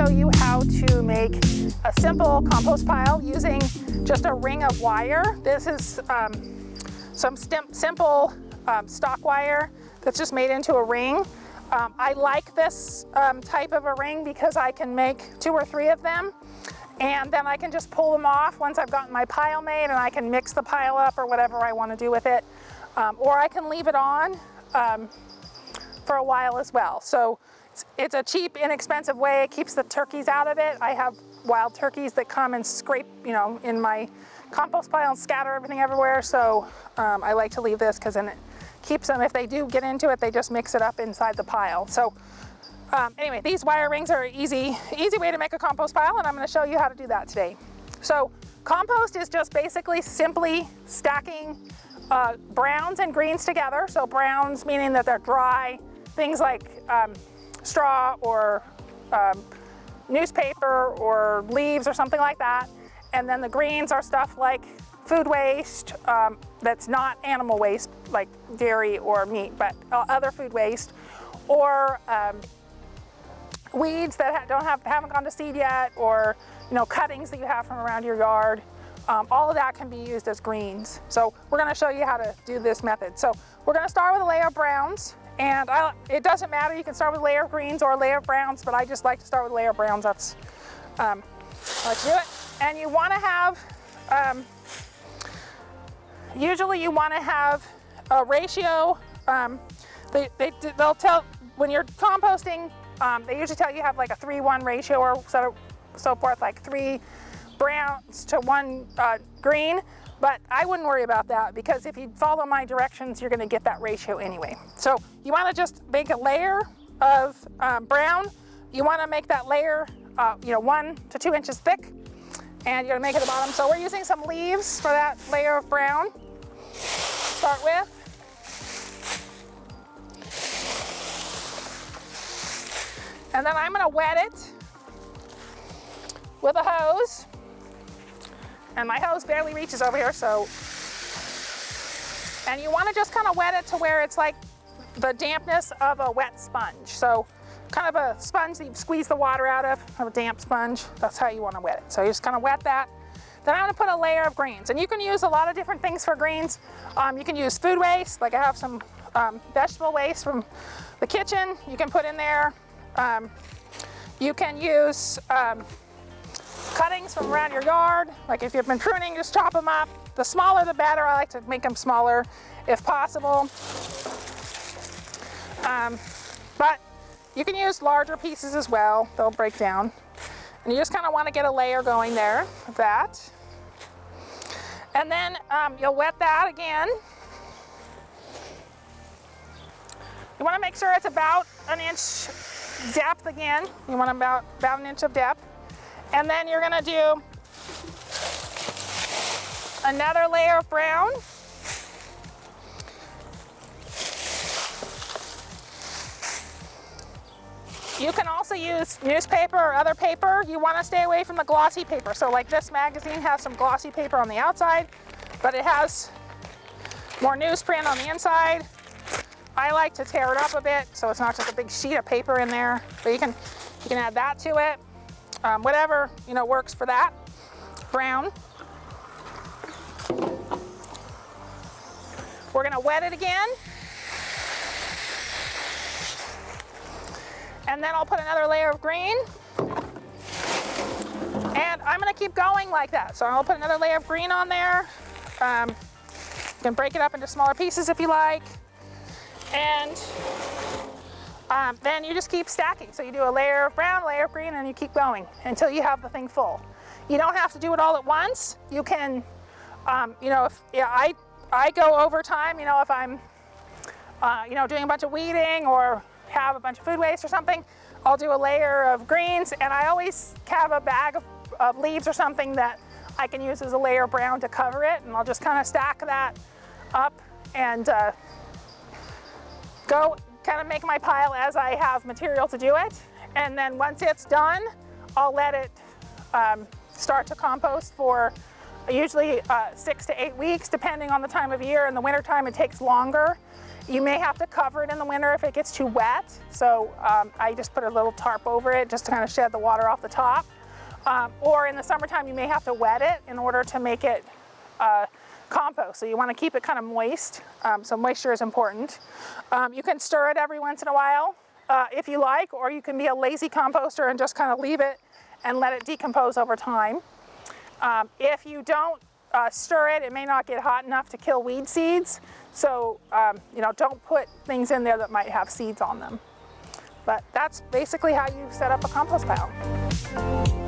show you how to make a simple compost pile using just a ring of wire. This is some simple stock wire that's just made into a ring. I like this type of a ring because I can make 2 or 3 of them, and then I can just pull them off once I've gotten my pile made, and I can mix the pile up or whatever I want to do with it. Or I can leave it on for a while as well. So it's a cheap, inexpensive way. It keeps the turkeys out of it. I have wild turkeys that come and scrape, you know, in my compost pile and scatter everything everywhere. So I like to leave this because then it keeps them, if they do get into it, they just mix it up inside the pile. So anyway, these wire rings are an easy way to make a compost pile, and I'm going to show you how to do that today. So compost is just basically simply stacking browns and greens together. So browns meaning that they're dry, things like straw or newspaper or leaves or something like that. And then the greens are stuff like food waste that's not animal waste like dairy or meat, but other food waste, or weeds that haven't gone to seed yet, or cuttings that you have from around your yard. All of that can be used as greens. So we're going to show you how to do this method. So we're going to start with a layer of browns, and it doesn't matter, you can start with a layer of greens or a layer of browns, but I just like to start with a layer of browns. That's I like to do it. And you want to have usually you want to have a ratio. They'll tell when you're composting, they usually tell you have like a 3:1 ratio or so forth, like 3 browns to 1 green. But I wouldn't worry about that, because if you follow my directions, you're going to get that ratio anyway. So you want to just make a layer of brown. You want to make that layer 1 to 2 inches thick, and you're going to make it the bottom. So we're using some leaves for that layer of brown. Start with. And then I'm going to wet it with a hose. And my hose barely reaches over here, so. And you want to just kind of wet it to where it's like the dampness of a wet sponge. So kind of a sponge that you squeeze the water out of a damp sponge. That's how you want to wet it. So you just kind of wet that. Then I'm going to put a layer of greens. And you can use a lot of different things for greens. You can use food waste, like I have some vegetable waste from the kitchen you can put in there. You can use cuttings from around your yard. Like if you've been pruning, just chop them up. The smaller the better. I like to make them smaller if possible. But you can use larger pieces as well. They'll break down. And you just kind of want to get a layer going there of that. And then you'll wet that again. You want to make sure it's about an inch depth again. You want about an inch of depth. And then you're going to do another layer of brown. You can also use newspaper or other paper. You want to stay away from the glossy paper. So like this magazine has some glossy paper on the outside, but it has more newsprint on the inside. I like to tear it up a bit so it's not just a big sheet of paper in there. But you can add that to it. Whatever works for that. Brown. We're going to wet it again. And then I'll put another layer of green. And I'm going to keep going like that. So I'll put another layer of green on there. You can break it up into smaller pieces if you like. And then you just keep stacking. So you do a layer of brown, layer of green, and you keep going until you have the thing full. You don't have to do it all at once. You can, I go over time, if I'm, doing a bunch of weeding or have a bunch of food waste or something, I'll do a layer of greens, and I always have a bag of leaves or something that I can use as a layer of brown to cover it, and I'll just kind of stack that up and go kind of make my pile as I have material to do it. And then once it's done, I'll let it start to compost for usually 6 to 8 weeks, depending on the time of year. In the wintertime, it takes longer. You may have to cover it in the winter if it gets too wet. So I just put a little tarp over it just to kind of shed the water off the top. Or in the summertime, you may have to wet it in order to make it compost. So you want to keep it kind of moist. So moisture is important. You can stir it every once in a while if you like, or you can be a lazy composter and just kind of leave it and let it decompose over time. If you don't stir it, it may not get hot enough to kill weed seeds. So, you know, don't put things in there that might have seeds on them. But that's basically how you set up a compost pile.